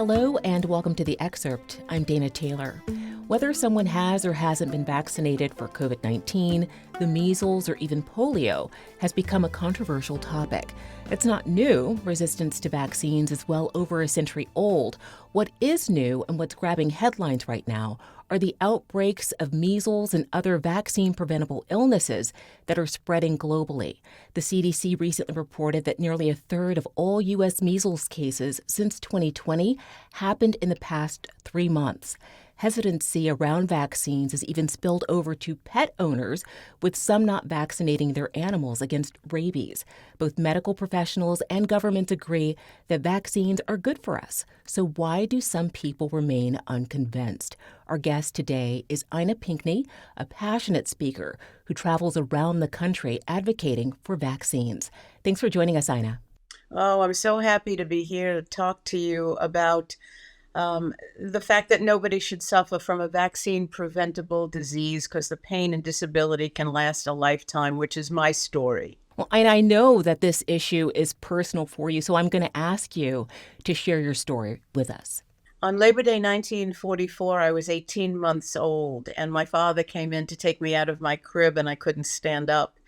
Hello and welcome to the Excerpt. I'm Dana Taylor. Whether someone has or hasn't been vaccinated for COVID-19, the measles, or even polio has become a controversial topic. It's not new. Resistance to vaccines is well over a century old. What is new and what's grabbing headlines right now are the outbreaks of measles and other vaccine-preventable illnesses that are spreading globally. The CDC recently reported that nearly a third of all U.S. measles cases since 2020 happened in the past 3 months. Hesitancy around vaccines has even spilled over to pet owners, with some not vaccinating their animals against rabies. Both medical professionals and governments agree that vaccines are good for us. So why do some people remain unconvinced? Our guest today is Pinkney, a passionate speaker who travels around the country advocating for vaccines. Thanks for joining us, Ina. Oh, I'm so happy to be here to talk to you about the fact that nobody should suffer from a vaccine-preventable disease because the pain and disability can last a lifetime, which is my story. Well, and I know that this issue is personal for you, so I'm going to ask you to share your story with us. On Labor Day 1944, I was 18 months old, and my father came in to take me out of my crib, and I couldn't stand up.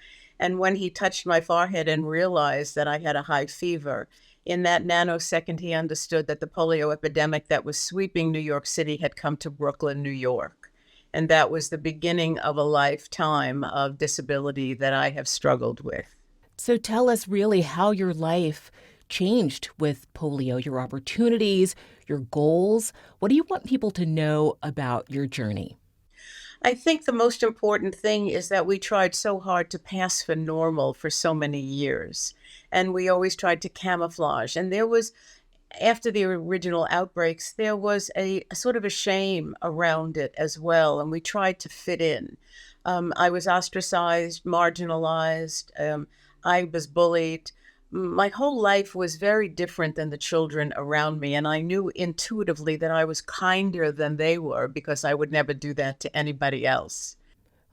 And when he touched my forehead and realized that I had a high fever, in that nanosecond, he understood that the polio epidemic that was sweeping New York City had come to Brooklyn, New York. And that was the beginning of a lifetime of disability that I have struggled with. So tell us really how your life changed with polio, your opportunities, your goals. What do you want people to know about your journey? I think the most important thing is that we tried so hard to pass for normal for so many years. And we always tried to camouflage. And there was, after the original outbreaks, there was a sort of a shame around it as well. And we tried to fit in. I was ostracized, marginalized. I was bullied. My whole life was very different than the children around me, and I knew intuitively that I was kinder than they were because I would never do that to anybody else.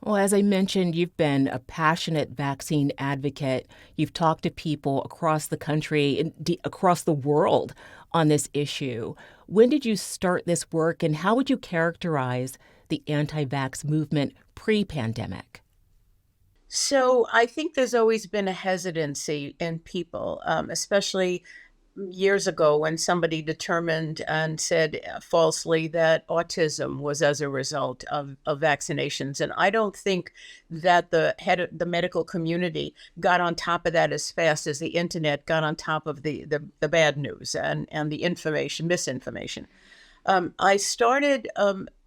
Well, as I mentioned, you've been a passionate vaccine advocate. You've talked to people across the country, across the world on this issue. When did you start this work, and how would you characterize the anti-vax movement pre-pandemic? So I think there's always been a hesitancy in people, especially years ago when somebody determined and said falsely that autism was as a result of vaccinations. And I don't think that the head of the medical community got on top of that as fast as the internet got on top of the bad news and the misinformation. I started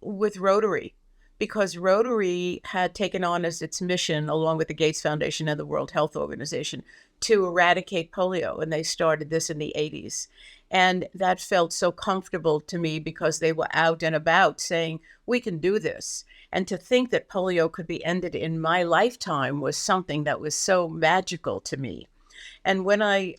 with Rotary, because Rotary had taken on as its mission, along with the Gates Foundation and the World Health Organization, to eradicate polio. And they started this in the 80s. And that felt so comfortable to me because they were out and about saying, we can do this. And to think that polio could be ended in my lifetime was something that was so magical to me. And when I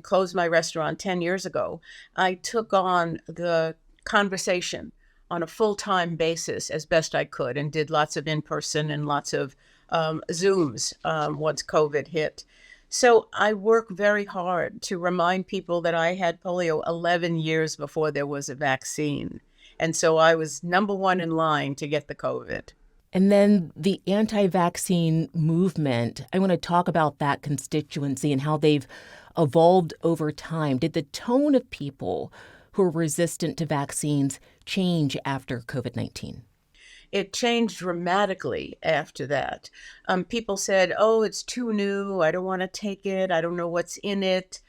closed my restaurant 10 years ago, I took on the conversation on a full-time basis as best I could, and did lots of in-person and lots of Zooms once COVID hit. So I work very hard to remind people that I had polio 11 years before there was a vaccine. And so I was number one in line to get the COVID. And then the anti-vaccine movement, I want to talk about that constituency and how they've evolved over time. Did the tone of people who are resistant to vaccines change after COVID-19? It changed dramatically after that. People said, oh, it's too new. I don't want to take it. I don't know what's in it.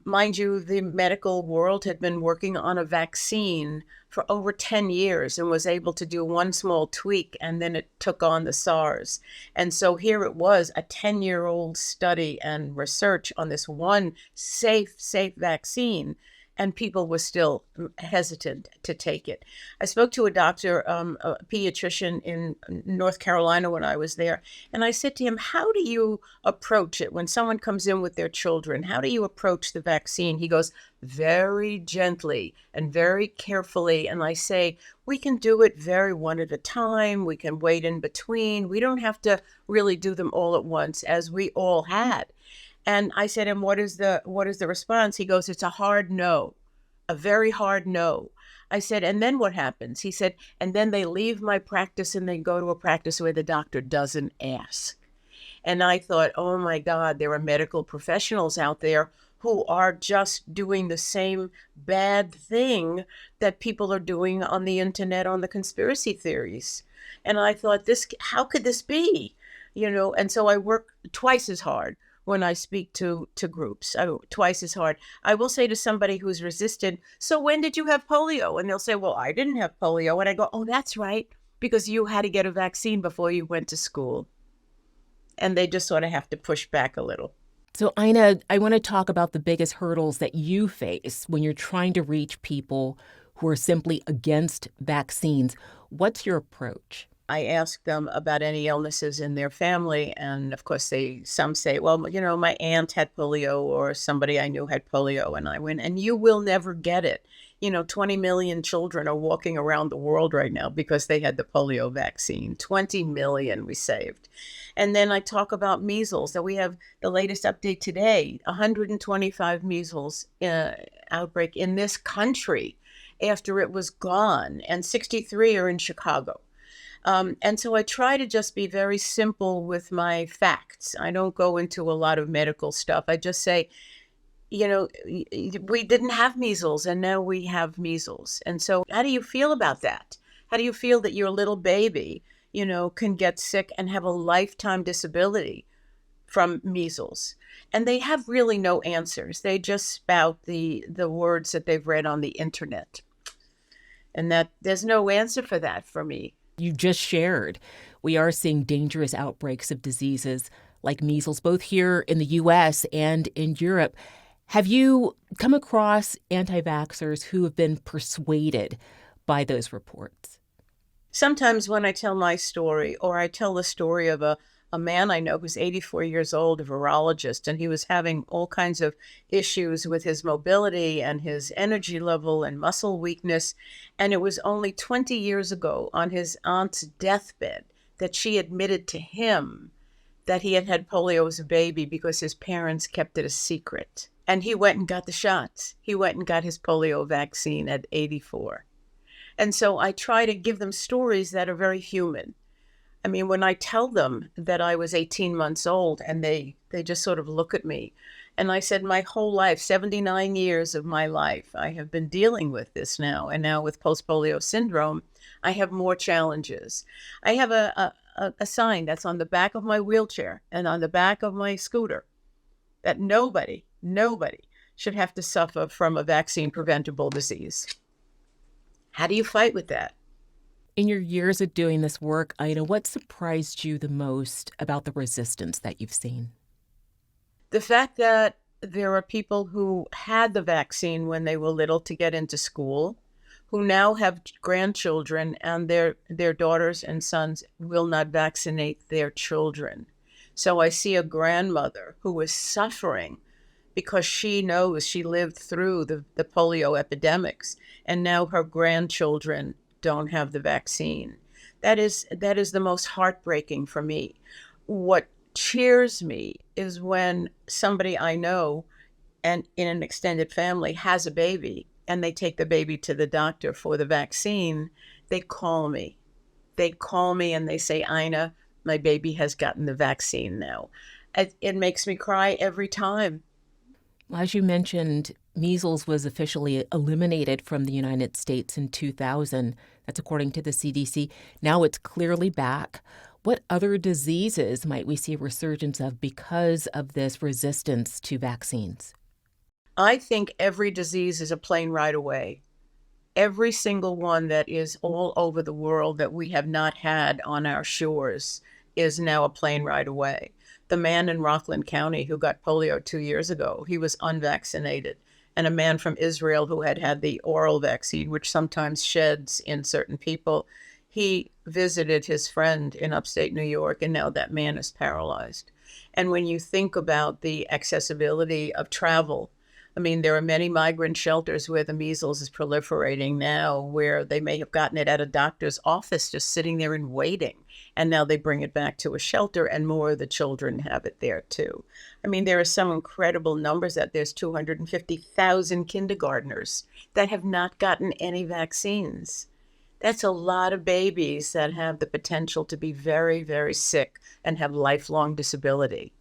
Mind you, the medical world had been working on a vaccine for over 10 years and was able to do one small tweak, and then it took on the SARS. And so here it was, a 10-year-old study and research on this one safe vaccine, and people were still hesitant to take it. I spoke to a doctor, a pediatrician in North Carolina when I was there, and I said to him, how do you approach it when someone comes in with their children? How do you approach the vaccine? He goes, very gently and very carefully. And I say, we can do it very one at a time. We can wait in between. We don't have to really do them all at once, as we all had. And I said, and what is the response? He goes, it's a hard no. a very hard no. I said, and then what happens? He said, and then they leave my practice and they go to a practice where the doctor doesn't ask. And I thought, oh my God, there are medical professionals out there who are just doing the same bad thing that people are doing on the internet on the conspiracy theories. And I thought, how could this be? And so I work twice as hard when I speak to groups, twice as hard. I will say to somebody who's resistant, so when did you have polio? And they'll say, well, I didn't have polio. And I go, oh, that's right, because you had to get a vaccine before you went to school. And they just sort of have to push back a little. So, Ina, I want to talk about the biggest hurdles that you face when you're trying to reach people who are simply against vaccines. What's your approach? I ask them about any illnesses in their family. And of course, some say, well, my aunt had polio or somebody I knew had polio. And I went, and you will never get it. 20 million children are walking around the world right now because they had the polio vaccine. 20 million we saved. And then I talk about measles, that we have the latest update today, 125 measles outbreak in this country after it was gone, and 63 are in Chicago. And so I try to just be very simple with my facts. I don't go into a lot of medical stuff. I just say, we didn't have measles and now we have measles. And so how do you feel about that? How do you feel that your little baby, can get sick and have a lifetime disability from measles? And they have really no answers. They just spout the words that they've read on the internet. And that there's no answer for that for me. You just shared, we are seeing dangerous outbreaks of diseases like measles, both here in the U.S. and in Europe. Have you come across anti-vaxxers who have been persuaded by those reports? Sometimes when I tell my story, or I tell the story of a man I know who's 84 years old, a virologist, and he was having all kinds of issues with his mobility and his energy level and muscle weakness. And it was only 20 years ago on his aunt's deathbed that she admitted to him that he had had polio as a baby because his parents kept it a secret. And he went and got the shots. He went and got his polio vaccine at 84. And so I try to give them stories that are very human. I mean, when I tell them that I was 18 months old and they just sort of look at me, and I said, my whole life, 79 years of my life, I have been dealing with this now. And now with post-polio syndrome, I have more challenges. I have a sign that's on the back of my wheelchair and on the back of my scooter that nobody should have to suffer from a vaccine-preventable disease. How do you fight with that? In your years of doing this work, Ina, what surprised you the most about the resistance that you've seen? The fact that there are people who had the vaccine when they were little to get into school, who now have grandchildren and their daughters and sons will not vaccinate their children. So I see a grandmother who is suffering because she knows she lived through the polio epidemics, and now her grandchildren don't have the vaccine. That is the most heartbreaking for me. What cheers me is when somebody I know and in an extended family has a baby and they take the baby to the doctor for the vaccine, they call me. They call me and they say, Ina, my baby has gotten the vaccine now. It makes me cry every time. As you mentioned, measles was officially eliminated from the United States in 2000. That's according to the CDC. Now it's clearly back. What other diseases might we see a resurgence of because of this resistance to vaccines? I think every disease is a plane ride away. Every single one that is all over the world that we have not had on our shores is now a plane ride away. The man in Rockland County who got polio 2 years ago, he was unvaccinated. And a man from Israel who had the oral vaccine, which sometimes sheds in certain people, he visited his friend in upstate New York, and now that man is paralyzed. And when you think about the accessibility of travel, I mean, there are many migrant shelters where the measles is proliferating now, where they may have gotten it at a doctor's office, just sitting there and waiting. And now they bring it back to a shelter, and more of the children have it there too. I mean, there are some incredible numbers that there's 250,000 kindergartners that have not gotten any vaccines. That's a lot of babies that have the potential to be very, very sick and have lifelong disability.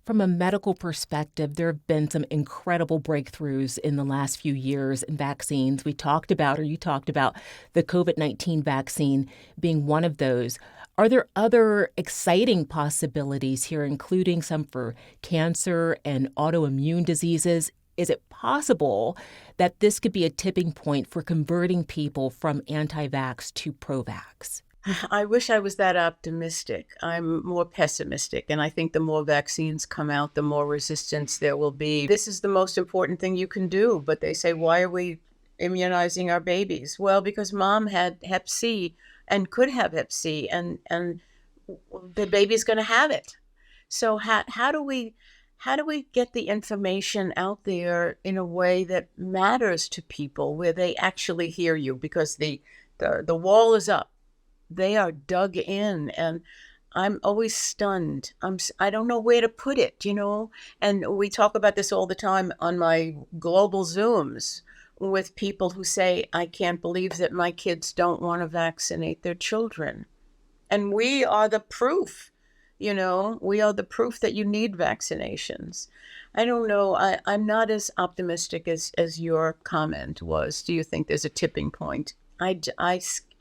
From a medical perspective, there have been some incredible breakthroughs in the last few years in vaccines. You talked about the COVID-19 vaccine being one of those. Are there other exciting possibilities here, including some for cancer and autoimmune diseases? Is it possible that this could be a tipping point for converting people from anti-vax to pro-vax? I wish I was that optimistic. I'm more pessimistic, and I think the more vaccines come out, the more resistance there will be. This is the most important thing you can do, but they say, why are we immunizing our babies? Well, because mom had Hep C and could have Hep C, and the baby's going to have it. So how do we get the information out there in a way that matters to people, where they actually hear you? Because the wall is up. They are dug in, and I'm always stunned. I don't know where to put it, And we talk about this all the time on my global Zooms with people who say, I can't believe that my kids don't want to vaccinate their children. And we are the proof, we are the proof that you need vaccinations. I don't know. I'm not as optimistic as your comment was. Do you think there's a tipping point?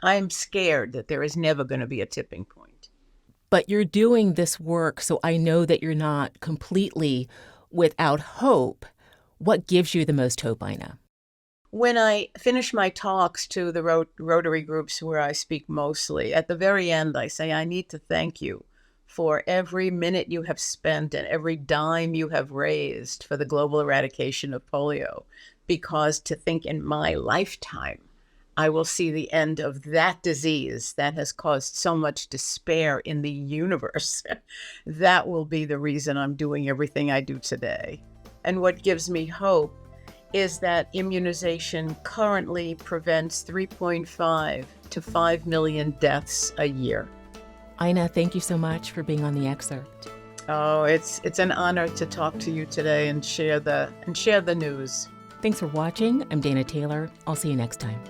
I'm scared that there is never going to be a tipping point. But you're doing this work, so I know that you're not completely without hope. What gives you the most hope, Ina? When I finish my talks to the Rotary groups where I speak mostly, at the very end, I say, I need to thank you for every minute you have spent and every dime you have raised for the global eradication of polio, because to think in my lifetime, I will see the end of that disease that has caused so much despair in the universe. That will be the reason I'm doing everything I do today. And what gives me hope is that immunization currently prevents 3.5 to 5 million deaths a year. Ina, thank you so much for being on the Excerpt. Oh, it's an honor to talk to you today and share the news. Thanks for watching. I'm Dana Taylor. I'll see you next time.